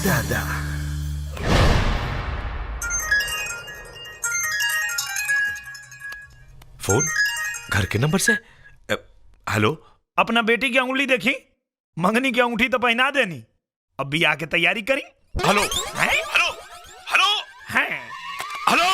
दादा। फोन घर के नंबर से। हेलो। अपना बेटी की अंगुली देखी, मंगनी की अंगूठी तो पहना देनी, अब बियाह की तैयारी करी। हेलो हैं? हेलो हेलो हैं? हेलो।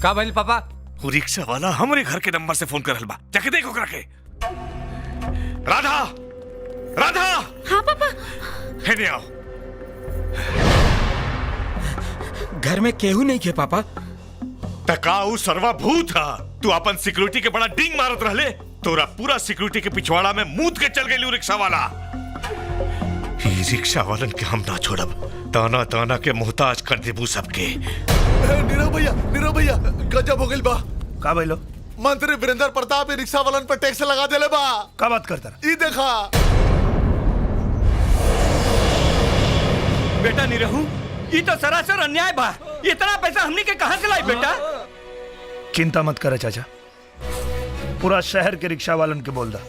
का भइल पापा? वो रिक्शा वाला हमारे घर के नंबर से फोन कर रहल बा, जाके देखो करा के। राधा, राधा। हाँ पापा। हेने आओ। घर में केहू नहीं के पापा। तकाऊ सर्वा भूत हा। तू अपन सिक्योरिटी के बड़ा डिंग मारत रहले, तोरा पूरा सिक्योरिटी के पिछवाड़ा में मूत के चल गई रिक्शा वाला। ही रिक्शा वालन के हम ना छोड़ब, ताना ताना के मोहताज कर देबू सबके। नीरव भैया गजब हो गइल बा। का भइलो? मंत्री वीरेंद्र प्रताप रिक्शा वालन पर टैक्स लगा देले बा। का बात करता रहा? ई देखा। बेटा निरहू, ये तो सरासर अन्याय बा। इतना पैसा हमनी के कहां से लाई बेटा? चिंता मत करे चाचा, पूरा शहर के रिक्शा वालन के बोल दा,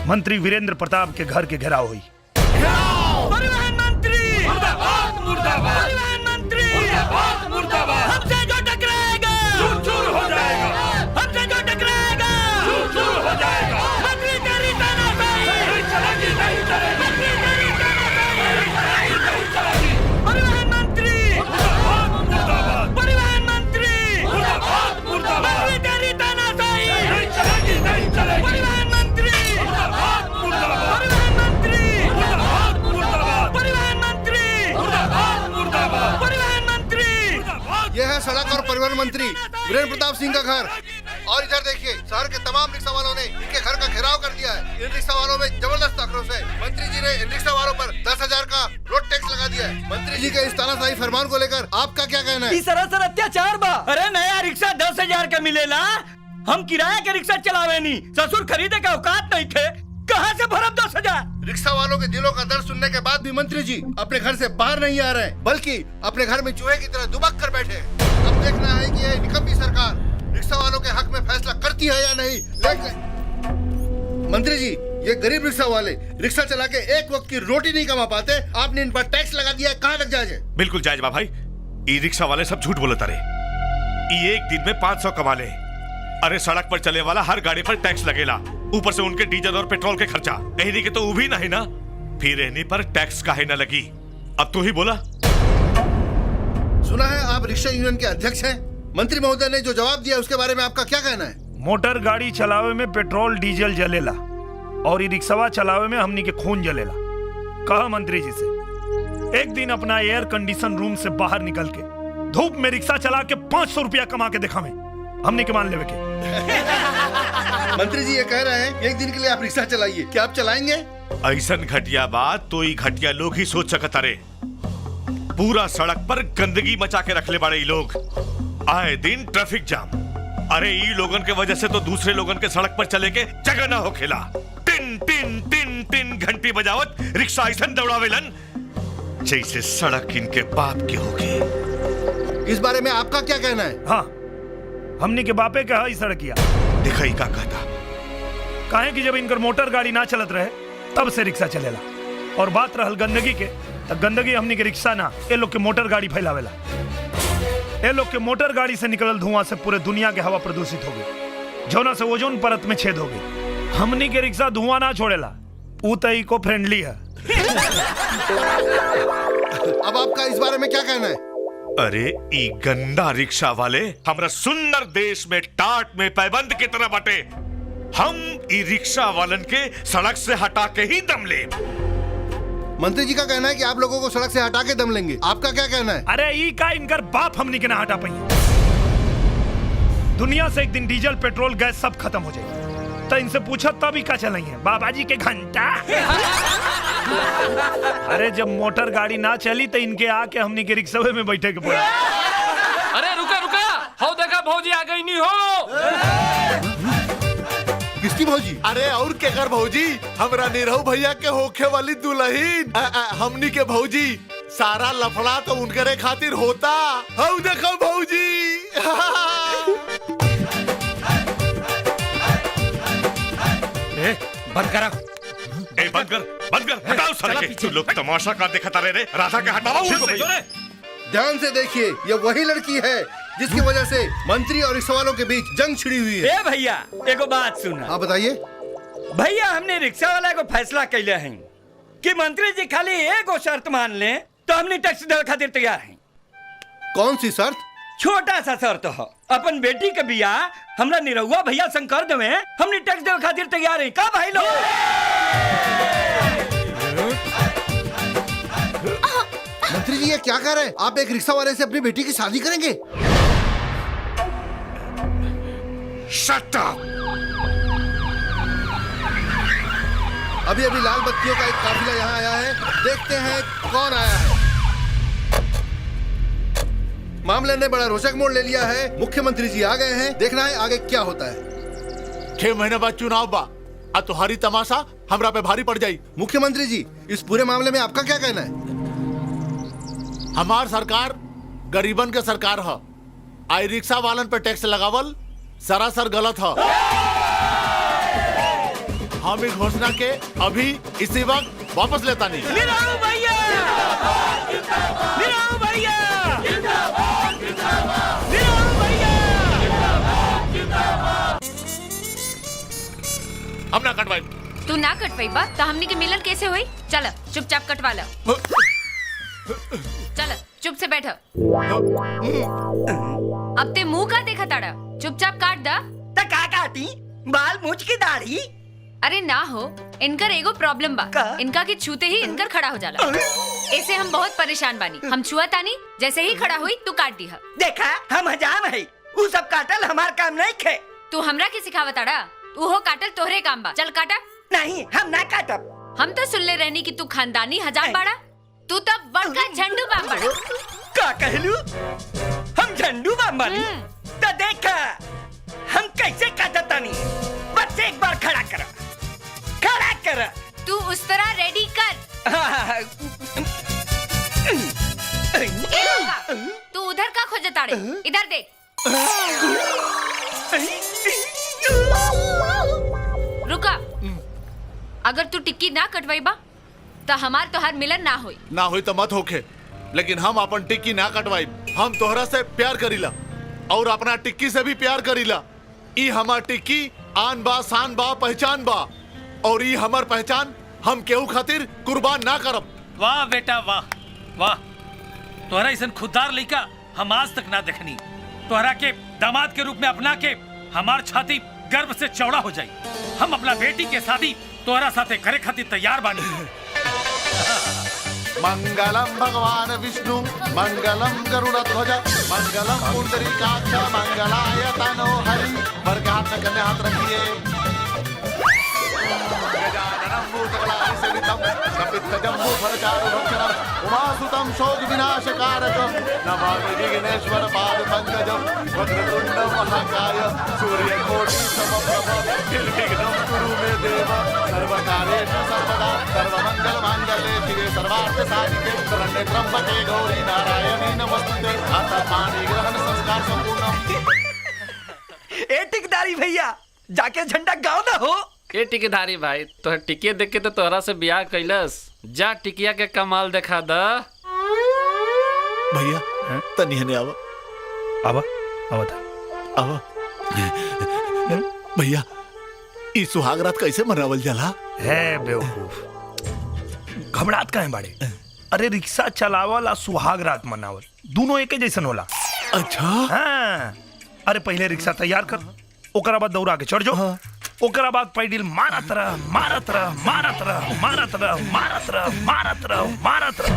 मंत्री वीरेंद्र प्रताप के घर के घेराव हुई। परिवहन मंत्री मुर्दाबाद, मुर्दाबाद। परिवहन मंत्री मुर्दाबाद, मुर्दाबाद। हमसे जो टकराएगा चूर चूर हो जाएगा। हमसे जो टकराएगा चूर चूर हो जाएगा। मंत्री तेरी तानाशाही नहीं चलेगी, नहीं चलेगी। मंत्री तेरी तानाशाही नहीं चलेगी। परिवहन मंत्री मुर्दाबाद, मुर्दाबाद। परिवहन मंत्री मुर्दाबाद, मुर्दाबाद। मंत्री तेरी तानाशाही नहीं चलेगी, नहीं चलेगी। परिवहन मंत्री मुर्दाबाद, मुर्दाबाद। परिवहन मंत्री मुर्दाबाद, मुर्दाबाद। परिवहन मंत्री मुर्दाबाद, मुर्दाबाद। परिवहन मंत्री। ये है सड़क और परिवहन मंत्री वीरेंद्र प्रताप सिंह का घर। और इधर देखिए, शहर के तमाम रिक्शा वालों ने इनके घर का घेराव कर दिया है। इन रिक्शा वालों में जबरदस्त आक्रोश है। मंत्री जी ने इन रिक्शा वालों पर 10,000 का रोड टैक्स लगा दिया है। मंत्री जी के इस तानाशाही फरमान को लेकर आपका क्या कहना है? ई सरासर अत्याचार बा। अरे नया रिक्शा 10,000 का मिलेला, हम किराया के रिक्शा चलावे नी, ससुर खरीदे का औकात नहीं थे, कहाँ से भरब 10,000? रिक्शा वालों के दिलों का दर्द सुनने के बाद भी मंत्री जी अपने घर से बाहर नहीं आ रहे हैं, बल्कि अपने घर में चूहे की तरह दुबक कर बैठे हैं। अब देखना है कि ये निकम्मी सरकार रिक्शा वालों के हक में फैसला करती है या नहीं। लेकिन मंत्री जी, ये गरीब रिक्शा वाले रिक्शा चला के एक वक्त की रोटी नहीं कमा पाते, आपने इन पर टैक्स लगा दिया है, कहाँ तक जायज है? बिल्कुल जायज बा भाई। ई रिक्शा वाले सब झूठ बोलता रहे। ई एक दिन में 500 कमा ले। अरे सड़क पर चले वाला हर गाड़ी पर टैक्स लगेला, ऊपर से उनके डीजल और पेट्रोल के खर्चा। एहनी के तो वो भी नहीं ना, फिर एहनी पर टैक्स काहे न लगी? अब तू ही बोला। सुना है आप रिक्शा यूनियन के अध्यक्ष हैं। मंत्री महोदय ने जो जवाब दिया उसके बारे में आपका क्या कहना है? मोटर गाड़ी चलावे में पेट्रोल डीजल जलेला और ये रिक्शा चलावे में हमनी के खून जलेला। कहा मंत्री जी से, एक दिन अपना एयर कंडीशन रूम से बाहर निकल के धूप में रिक्शा चला के 500 रुपया कमा के दिखावे, हमनी के मान लेवे के। मंत्री जी ये कह रहे हैं कि एक दिन के लिए आप रिक्शा चलाइए, क्या आप चलाएंगे? ऐसन घटिया बात तो ई घटिया लोग ही सोच सकत अरे। पूरा सड़क पर गंदगी मचा के रखले बाड़े ई लोग, आए दिन ट्रैफिक जाम। अरे ई लोगन के वजह से तो दूसरे लोगन के सड़क पर चले के जगह ना होखेला। टिन टिन टिन टिन घंटी बजावत रिक्शा ऐसन दौड़ावेलन जैसे सड़क इनके बाप की होगी। इस बारे में आपका क्या कहना है? हाँ, हमनी के बापे के हई सड़किया दिखाई का कहता। काहे कि जब इनकर मोटर गाड़ी ना चलत रहे तब से रिक्शा चलेला। और बात रहल गंदगी के, तो गंदगी हमनी के रिक्शा ना, ये लोग के मोटर गाड़ी फैलावेला। ये लोग के मोटर गाड़ी से निकलल धुआं से पूरे दुनिया के हवा प्रदूषित हो गई, जौना से ओजोन परत में छेद हो गई। हमनी के रिक्शा धुआं ना छोड़ेला, ऊ तो इको फ्रेंडली है। अब आपका इस बारे में क्या कहना है? अरे ई गंदा रिक्शा वाले हमरा सुंदर देश में टाट में पैबंद की तरह बटे। हम ई रिक्शा वालन के सड़क से हटा के ही दम ले। मंत्री जी का कहना है कि आप लोगों को सड़क से हटा के दम लेंगे, आपका क्या कहना है? अरे ई का इनकर बाप हमनी के ना हटा पाई। दुनिया से एक दिन डीजल पेट्रोल गैस सब खत्म हो जाए तो इनसे पूछा तब ही का चलाइए बाबा जी के घंटा। अरे जब मोटर गाड़ी ना चली तो इनके आके हमनी के रिक्शा में बैठे के पड़ा। अरे रुका रुका, हो देखा भौजी आ गई नहीं हो। किसकी भौजी? अरे और के कर भौजी, हमरा निरहु भैया के होखे वाली दुल्हन हमनी के भौजी। सारा लफड़ा तो उनकरे खातिर होता। हऊ देखो भौजी। बंद करा। ए, बंद कर हटाओ साले के। तू लोग तमाशा का देखता रहे रे। राधा के हटाओ उनको भैया। ध्यान से देखिए, ये वही लड़की है जिसकी वजह से मंत्री और रिक्शा वालों के बीच जंग छिड़ी हुई है। ए भैया एगो बात सुना। आप बताइए। भैया हमने रिक्शा वाला को फैसला कैले हैं कि मंत्री जी खाली एगो शर्त मान ले तो हमने टैक्स देने खातिर तैयार हैं। कौन सी शर्त? छोटा सा शर्त हो, अपन बेटी के बियाह हमरा निरहुआ भैया शंकर देवे, हमने टैक्स देने खातिर तैयार हैं। का भाई लोग? मंत्री जी ये क्या कह रहे हैं? आप एक रिक्शा वाले से अपनी बेटी की शादी करेंगे? Shut up. अभी अभी लाल बत्तियों का एक काफिला यहाँ आया है, देखते हैं कौन आया है। मामले ने बड़ा रोचक मोड़ ले लिया है। मुख्यमंत्री जी आ गए हैं, देखना है आगे क्या होता है। 6 महीने बाद चुनाव बा, आ तुम्हारी तमाशा हमरा पे भारी पड़ जाई। मुख्यमंत्री जी इस पूरे मामले में आपका क्या कहना है? हमार सरकार गरीबन के सरकार है। आई रिक्शा वालन पे टैक्स लगावल सरासर गलत है। हम इस घोषणा के अभी इसी वक्त वापस लेता नहीं। निरहु भैया! निरहु भैया! निरहु भैया! हम ना कटवाई। तू ना कटवाई बा तो हमनी के मिलन कैसे हुई? चल चुपचाप कटवा लो। चल चुप से बैठ। अब ते मुंह का देखा ताड़ा, चुपचाप काट दा। त का काटी? बाल मूछ की दाढ़ी? अरे ना हो, इनकर एगो प्रॉब्लम बा। का? इनका की छूते ही इनकर खड़ा हो जाला। ऐसे हम बहुत परेशान बानी। हम छुआ तानी, जैसे ही खड़ा हुई तू काट दी है। देखा हम हजाम है, वो सब काटल हमार काम नहीं खे। तू हमरा के सिखावत ताड़ा? तू हो काटल तोहरे काम बा। चल काटा। नहीं हम ना काटब। हम तो सुन ले रहनी कि तू खानदानी हजाम बाड़ा, तू तो बड़का झंडू बाम बाड़ा। का कहलू? हम झंडू बाम बानी? तो देखा हम कैसे काटतानी। बस एक बार खड़ा कर, खड़ा कर। तू उस तरह रेडी कर। ए लौका, तू उधर का खोजे ताड़े? इधर देख। रुका। अगर तू टिक्की ना कटवाई बा तो हमार तोहार मिलन ना होई। ना होई तो मत होखे, लेकिन हम अपन टिक्की ना कटवाई। हम तोहरा से प्यार करीला और अपना टिक्की से भी प्यार करीला। ई हमार टिक्की आन बा, शान बा, पहचान बा, और ई हमार पहचान हम केहू खातिर कुर्बान ना करब। वाह बेटा वाह वाह, तोहरा ऐसा खुददार लइका हम आज तक ना देखनी। तोहरा के दामाद के रूप में अपना के हमार छाती गर्व से चौड़ा हो जाई। हम अपना बेटी के शादी तोहरा साथे करे खातिर तैयार बानी। मंगलम भगवान विष्णु, मंगलम गरुड़ध्वज, मंगलम पुंडरीकाक्ष, मंगलाय तनो हरि। वर के हाथ में कन्ने हाथ रखिए। गजाननं भूतगणाधिसेवितं, कपित्थजम्बूफलचारुभक्षणं, उमासुतं शोकविनाशकारकं, नमामि विघ्नेश्वर पादपङ्कजं। वक्रतुण्ड महाकाय सूर्यकोटिसमप्रभ, निर्विघ्नं कुरु मे देव। सर्वकार्येषु सर्वदा सर्वमङ्गलमाङ्गल्ये शिवे सर्वार्थसाधिके शरण्ये त्र्यम्बके गौरी नारायणी नमोस्तुते। अथ पाणी ग्रहण संस्कार संपूर्णम्। ए टिकदारी भैया, जाके झंडा गाँव ना हो। ए टिकेदारी भाई, तोहर टिकिया देख के तो तोहरा से ब्याह कैलस। जा टिकिया के कमाल देखा द। भैया तनी हने आवा आवा आवा था। आवा। भैया ई सुहाग रात कैसे मनावल जाला? है बेवकूफ, घबरात काहे बाड़े? अरे रिक्शा चलावल सुहाग रात मनावल दोनों एके जैसन होला। अच्छा हाँ। अरे पहले रिक्शा तैयार कर, ओकरा बाद दौड़ा के चढ़ जाओ। ओकरा बाद पैडिल मारत रह, मारत रह, मारत रह, मारत रह, मारत रह, मारत रह, मारत रह,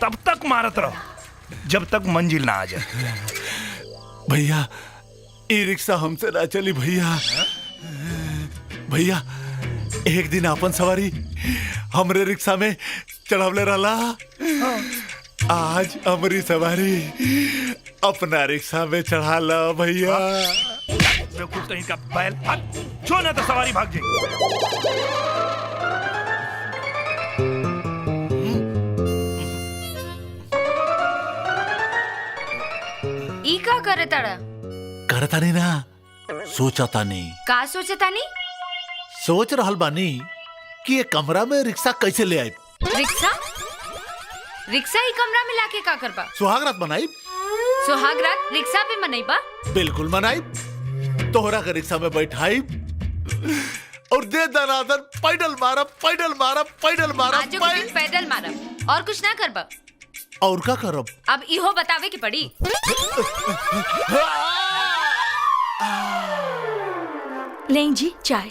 तब तक मारत रह जब तक मंजिल ना आ जाए। भैया ई रिक्शा हमसे ना चली भैया। भैया एक दिन अपन सवारी हमरे रिक्शा में चढ़ावले रहला। आज हमारी सवारी अपना रिक्शा में चढ़ा ला भैया। बेवकूफ कहीं का बैल, छो ना तो सवारी भाग जाए। ई का करे ताड़ा? करता नहीं ना, सोचता नहीं। का सोचता नहीं? सोच रहल बानी कि ये कमरा में रिक्शा कैसे ले आई। रिक्शा रिक्शा ही कमरा में लाके का करबा? सुहागरात मनाई। सुहाग रात रिक्शा पे मनईबा? बिल्कुल मनाई। तोहरा के रिक्शा में बैठाई और दे दनादन पैडल मारब पैडल मारब पैडल मारब। आजो के दिन पैदल मारब और कुछ ना करबा। और का करब? अब इहो बतावे की पड़ी। लें जी चाय।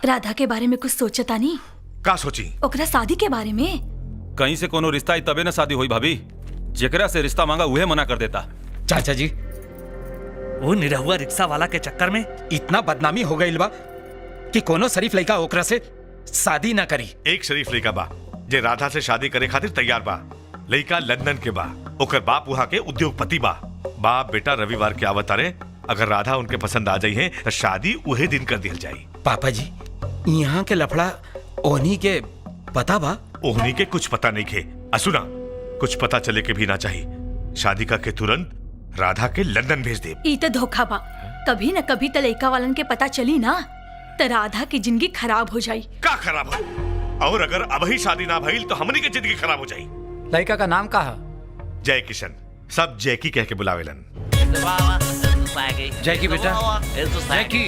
राधा के बारे में कुछ सोचता नहीं? का सोची? ओकरा शादी के बारे में। कहीं से कोनो रिश्ता आई तबे न शादी हुई भाभी। जेकरा से रिश्ता मांगा उहे मना कर देता। चाचा जी वो निरहुआ रिक्शा वाला के चक्कर में इतना बदनामी हो गई बा कि कोनो शरीफ लड़का ओकरा से शादी ना करी। एक शरीफ लड़का बा जे राधा से शादी करे खातिर तैयार बा। लड़का लंदन के बा, ओकर बाप वहाँ के उद्योगपति बा। बाप बेटा रविवार के आवत तारे, अगर राधा उनके पसंद आ जाई है तो शादी उहे दिन कर दिया जाई। पापा जी यहाँ के लफड़ा ओहनी के पता बा? ओहनी के कुछ पता नहीं खे। असुना कुछ पता चले के भी ना चाहिए। शादी का के तुरंत राधा के लंदन भेज दे। ई तो धोखा बा। कभी न कभी तो लड़का वालन के पता चली ना तो राधा की जिंदगी खराब हो जाई। का खराब हो? और अगर अब ही शादी ना भइल तो हमनी के जिंदगी खराब हो जाई। लड़का का नाम का है? जय किशन, सब जैकी कह के बुलावेलन। जैकी बेटा, जैकी,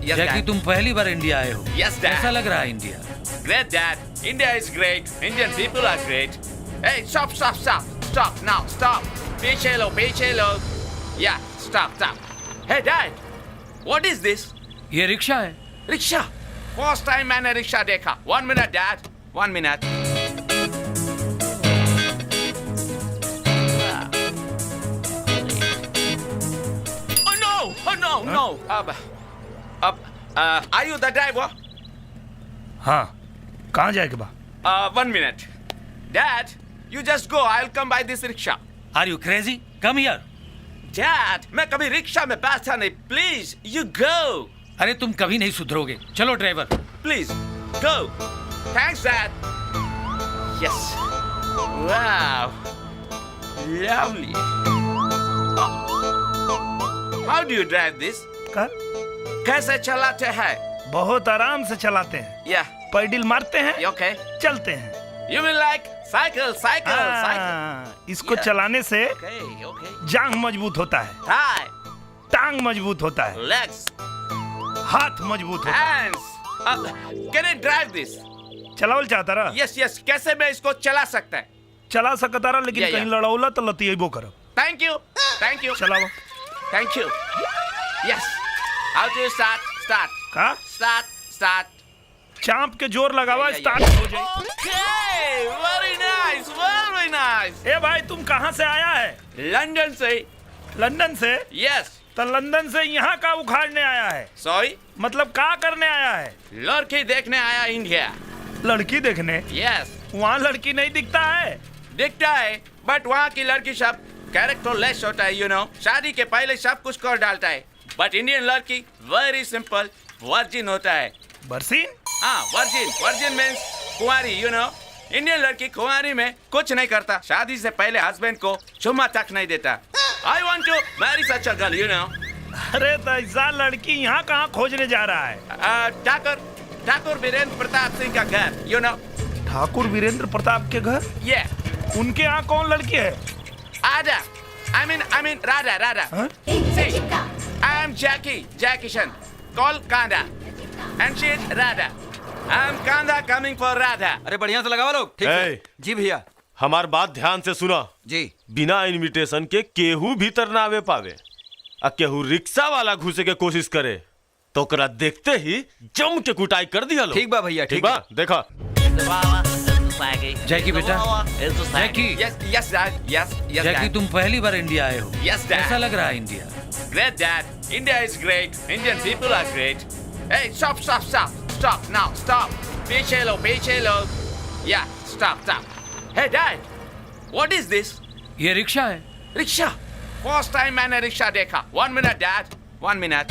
जैकी तुम पहली बार इंडिया आए हो। कैसा लग रहा है India? Great, Dad. India is great. Indian people are great. Hey, stop, stop, stop. Stop now, stop. Piche lo, piche lo. Yeah, stop, stop. Hey, Dad. What is this? ये rickshaw है। Rickshaw. First time मैंने rickshaw देखा। 1 minute, Dad. 1 minute. Oh no! Oh no! No! Are you the driver? हाँ, कहाँ जाएगा बा? 1 minute. Dad, you just go. I'll come by this rickshaw. Are you crazy? Come here. Dad, मैं कभी rickshaw में बैठा नहीं. Please, you go. अरे तुम कभी नहीं सुधरोगे। चलो driver. Please, go. Thanks, Dad. Yes. Wow. Lovely. How do you drive this? का? कैसे चलाते हैं? बहुत आराम से चलाते हैं। Yeah. पैडल मारते हैं, You okay? चलते हैं। You mean like cycle, cycle, cycle? हाँ, इसको Yeah. चलाने से Okay, okay. जांघ मजबूत होता है, Thigh, टांग मजबूत होता है, legs, हाथ मजबूत होता है। hands. Can I drive this? चलावल चाहता रहा? Yes, yes. कैसे मैं इसको चला सकता है? चला सकता रहा, लेकिन Yeah, कहीं yeah. लड़ौला तो लतीबो करो। Thank you. Thank you. चलाओ। Thank you. Yes. How do you start? Start. का? Start. चांप के जोर लगावा, Yeah, yeah, स्टार्ट yeah. हो जाए। Okay. Very nice. Very nice. ए भाई, तुम कहाँ से आया है? लंदन से. लंदन से? Yes. तो लंदन से यहाँ का उखाड़ने आया है? Sorry. मतलब का करने आया है? लड़की देखने आया इंडिया. लड़की देखने? Yes. वहाँ लड़की नहीं दिखता है? दिखता है, बट वहाँ की लड़की सब कैरेक्टर लेस होता है, you know. शादी के पहले सब कुछ कर डालता है. बट इंडियन लड़की वेरी सिंपल, वर्जिन होता है. बरसीन? हाँ, वर्जिन मीन्स कुंवारी, you know. इंडियन लड़की कुंवारी में कुछ नहीं करता. शादी से पहले हस्बैंड को चुम्मा तक नहीं देता. I want to marry such a girl, you know. अरे तो ऐसा लड़की यहाँ कहाँ खोजने जा रहा है? ठाकुर वीरेंद्र प्रताप सिंह का घर, you know. ठाकुर वीरेंद्र प्रताप के घर? Yeah. उनके यहाँ कौन लड़की है? Ada. I mean Radha. हाँ? See, I am Jackie Shan. Call Kanda. And she is Radha. I am Kanda coming for Radha. अरे बढ़िया से लगावा लोग। ठीक है। जी भैया। हमार बात ध्यान से सुना जी। बिना इनविटेशन के केहू भीतर ना आवे पावे। आ केहू रिक्शा वाला घुसे के कोशिश करे तो ओकरा देखते ही जम के कुटाई कर दिया लो। ठीक बा भैया, ठीक बा। देखा जैकी बेटा, Jackie, Yes, Dad. Yes, Jackie Dad. तुम पहली बार इंडिया आए हो। Yes, Dad. कैसा लग रहा है India? Great, Dad. India is great. Indian people are great. Hey, stop. Stop now, stop. Piche lo. Yeah, stop. Hey, Dad. What is this? ये rickshaw है। Rickshaw. First time मैंने rickshaw देखा. 1 minute, Dad. 1 minute.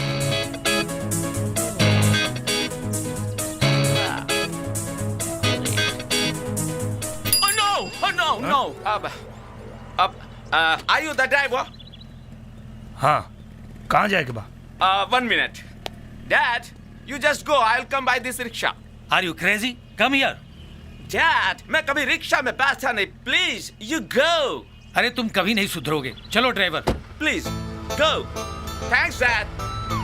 Oh no. Are you the driver? हाँ, कहाँ जाएगा बा? 1 minute. Dad, You just go. I'll come by this rickshaw. Are you crazy? Come here. Dad, मैं कभी रिक्शा में बैठा नहीं। Please, you go. अरे तुम कभी नहीं सुधरोगे। चलो driver. Please, go. Thanks, Dad.